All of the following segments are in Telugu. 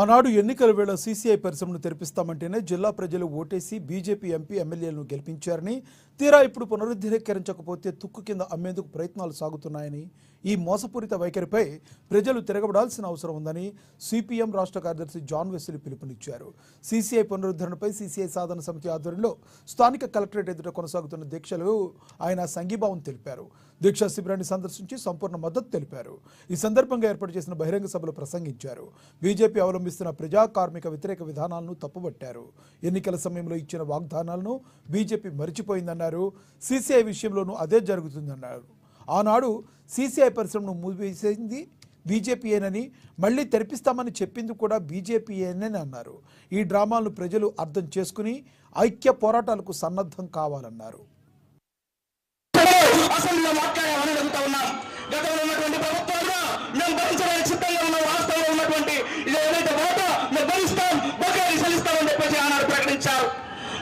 ఆనాడు ఎన్నికల వేళ సీసీఐ పరిశ్రమను తెరిపిస్తామంటేనే జిల్లా ప్రజలు ఓటేసి బీజేపీ ఎంపీ ఎమ్మెల్యేలను గెలిపించారని, తీరా ఇప్పుడు పునరుద్ధీకరించకపోతే తుక్కు కింద అమ్మేందుకు ప్రయత్నాలు సాగుతున్నాయని, ఈ మోసపూరిత వైఖరిపై ప్రజలు తిరగబడాల్సిన అవసరం ఉందని సిపిఎం రాష్ట్ర కార్యదర్శి జాన్ వెస్లీ పిలుపునిచ్చారు. సీసీఐ పునరుద్ధరణపై సీసీఐ సాధన సమితి ఆధ్వర్యంలో స్థానిక కలెక్టరేట్ ఎదుట కొనసాగుతున్న దీక్షలు ఆయన సంఘీభావం తెలిపారు. దీక్షా శిబిరాన్ని సందర్శించి సంపూర్ణ మద్దతు తెలిపారు. ఈ సందర్భంగా ఏర్పాటు చేసిన బహిరంగ సభలో ప్రసంగించారు. బీజేపీ అవలంబిస్తున్న ప్రజా కార్మిక వ్యతిరేక విధానాలను తప్పుబట్టారు. ఎన్నికల సమయంలో ఇచ్చిన వాగ్దానాలను బీజేపీ మరిచిపోయిందన్నారు. సీసీఐ విషయంలోనూ అదే జరుగుతుందన్నారు. ఆనాడు సీసీఐ పరిశ్రమను మూసివేసింది బీజేపీయేనని, మళ్లీ తెరిపిస్తామని చెప్పింది కూడా బీజేపీయేనని అన్నారు. ఈ డ్రామాలను ప్రజలు అర్థం చేసుకుని ఐక్య పోరాటాలకు సన్నద్ధం కావాలన్నారు. అసెంబ్లీలో మాట్లాడాలని అడుగుతా ఉన్నాం. గతంలో ఉన్నటువంటి ప్రభుత్వాలుగా మేము భరించడానికి సిద్ధంగా ఉన్నాం. రాష్ట్రంలో ఉన్నటువంటి ఇది ఏదైతే వాటా మేము భరిస్తాం, బకాయిలు చెల్లిస్తామని చెప్పేసి ఆనాడు ప్రకటించారు.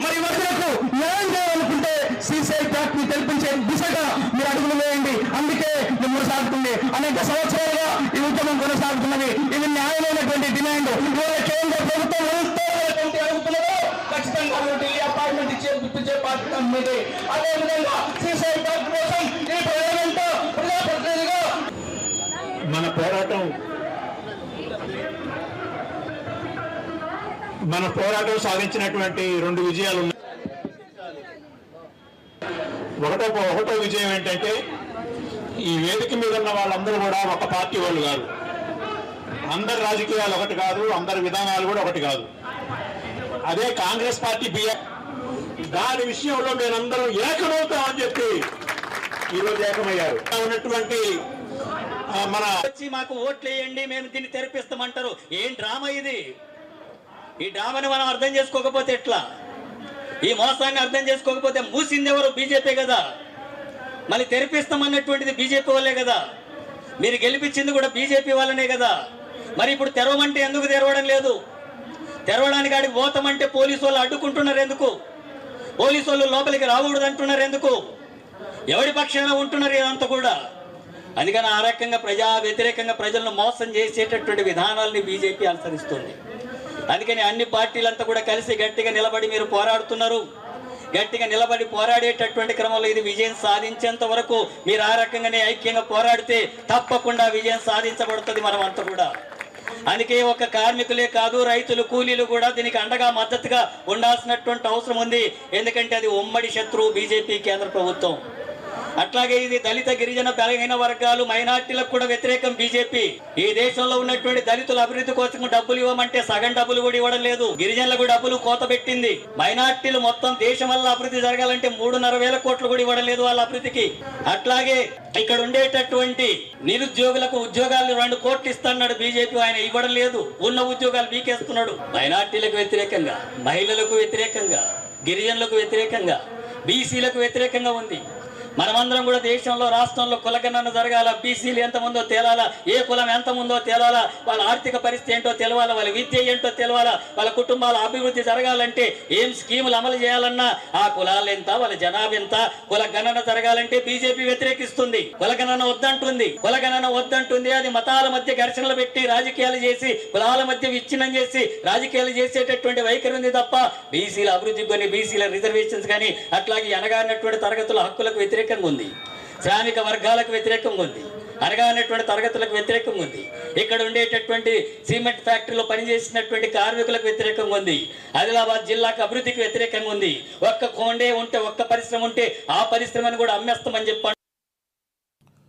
మరి వర్గలకు న్యాయం చేయాలనుకుంటే సీసీఐ ఫ్యాక్టరీ తెరిపించే దిశగా మీరు అడుగులు వేయండి. అందుకే కొనసాగుతుంది. అనేక సంవత్సరాలుగా ఈ ఉద్యమం కొనసాగుతున్నది. ఇది న్యాయమైనటువంటి డిమాండ్. కేంద్ర ప్రభుత్వం అడుగుతున్నదో ఖచ్చితంగా ఢిల్లీ అపాయింట్మెంట్ ఇచ్చే గుర్తించే బాధ్యత మీది. అదేవిధంగా సీసీఐ ఫ్యాక్టరీ కోసం ఈ ప్రజలంతా ప్రజాప్రతినిధిగా మన పోరాటం సాధించినటువంటి 2 విజయాలు ఉన్నాయి. ఒకటో విజయం ఏంటంటే, ఈ వేదిక మీద ఉన్న వాళ్ళందరూ కూడా ఒక పార్టీ వాళ్ళు కాదు. అందరి రాజకీయాలు ఒకటి కాదు, అందరి విధానాలు కూడా ఒకటి కాదు. అదే కాంగ్రెస్ పార్టీ దాని విషయంలో మేమందరం ఏకమవుతామని చెప్పి ఈరోజు ఏకమయ్యారు. ఉన్నటువంటి మన వచ్చి మాకు ఓట్లు వేయండి, మేము దీన్ని తెరిపిస్తామంటారు. ఏం డ్రామా ఇది? ఈ డ్రామాని మనం అర్థం చేసుకోకపోతే ఎట్లా? ఈ మోసాన్ని అర్థం చేసుకోకపోతే మూసింది ఎవరు? బీజేపీ కదా. మళ్ళీ తెరిపిస్తామన్నటువంటిది బీజేపీ వాళ్ళే కదా. మీరు గెలిపించింది కూడా బీజేపీ వాళ్ళనే కదా. మరి ఇప్పుడు తెరవమంటే ఎందుకు తెరవడం లేదు? తెరవడానికి ఆడికి పోతామంటే పోలీసు వాళ్ళు అడ్డుకుంటున్నారు ఎందుకు? పోలీసు వాళ్ళు లోపలికి రాకూడదు అంటున్నారు ఎందుకు? ఎవడి పక్షాన ఉంటున్నారు ఇదంతా కూడా? అందుకని ఆ రకంగా ప్రజా వ్యతిరేకంగా ప్రజలను మోసం చేసేటటువంటి విధానాలని బీజేపీ అనుసరిస్తుంది. అందుకని అన్ని పార్టీలంతా కూడా కలిసి గట్టిగా నిలబడి మీరు పోరాడుతున్నారు. గట్టిగా నిలబడి పోరాడేటటువంటి క్రమంలో ఇది విజయం సాధించేంత వరకు మీరు ఆ రకంగానే ఐక్యంగా పోరాడితే తప్పకుండా విజయం సాధించబడుతుంది మనం అంతా కూడా. అందుకే ఒక కార్మికులే కాదు, రైతులు, కూలీలు కూడా దీనికి అండగా మద్దతుగా ఉండాల్సినటువంటి అవసరం ఉంది. ఎందుకంటే అది ఉమ్మడి శత్రువు బీజేపీ కేంద్ర ప్రభుత్వం. అట్లాగే ఇది దళిత, గిరిజన, బలహీన వర్గాలు, మైనార్టీలకు కూడా వ్యతిరేకం బీజేపీ. ఈ దేశంలో ఉన్నటువంటి దళితుల అభివృద్ధి కోసం డబ్బులు ఇవ్వమంటే సగం డబ్బులు కూడా ఇవ్వడం లేదు. గిరిజనులకు డబ్బులు కోత పెట్టింది. మైనార్టీలు మొత్తం దేశం వల్ల అభివృద్ధి జరగాలంటే 3,500 కోట్లు కూడా ఇవ్వడం లేదు వాళ్ళ అభివృద్ధికి. అట్లాగే ఇక్కడ ఉండేటటువంటి నిరుద్యోగులకు ఉద్యోగాలు 2 కోట్లు ఇస్తున్నాడు బీజేపీ. ఆయన ఇవ్వడం లేదు, ఉన్న ఉద్యోగాలు బీకేస్తున్నాడు. మైనార్టీలకు వ్యతిరేకంగా, మహిళలకు వ్యతిరేకంగా, గిరిజనులకు వ్యతిరేకంగా, బీసీలకు వ్యతిరేకంగా ఉంది. మనమందరం కూడా దేశంలో, రాష్ట్రంలో కులగణన జరగాల, బీసీలు ఎంతమందో తేలాలా, ఏ కులం ఎంతమందో తేలాలా, వాళ్ళ ఆర్థిక పరిస్థితి ఏంటో తెలవాలా, వాళ్ళ విద్య ఏంటో తెలవాలా, వాళ్ళ కుటుంబాల అభివృద్ధి జరగాలంటే ఏం స్కీములు అమలు చేయాలన్నా ఆ కులాలు ఎంత, వాళ్ళ జనాభా ఎంత, కుల గణన జరగాలంటే బీజేపీ వ్యతిరేకిస్తుంది. కులగణన వద్దంటుంది. అది మతాల మధ్య ఘర్షణలు పెట్టి రాజకీయాలు చేసి, కులాల మధ్య విచ్ఛిన్నం చేసి రాజకీయాలు చేసేటటువంటి వైఖరి ఉంది తప్ప బీసీల అభివృద్ధి కానీ, బీసీల రిజర్వేషన్స్ కానీ, అట్లాగే అనగానటువంటి తరగతుల హక్కులకు వ్యతిరేకంగా ఉంది. శ్రామిక వర్గాలకు వ్యతిరేకంగా ఉంది. అనగానటువంటి తరగతులకు వ్యతిరేకంగా ఉంది. ఇక్కడ ఉండేటటువంటి సిమెంట్ ఫ్యాక్టరీలో పనిచేసినటువంటి కార్మికులకు వ్యతిరేకంగా ఉంది. ఆదిలాబాద్ జిల్లాకు అభివృద్ధికి వ్యతిరేకంగా ఉంది. ఒక్క కోండే ఉంటే, ఒక్క పరిశ్రమ ఉంటే ఆ పరిశ్రమను కూడా అమ్మేస్తామని చెప్పండి.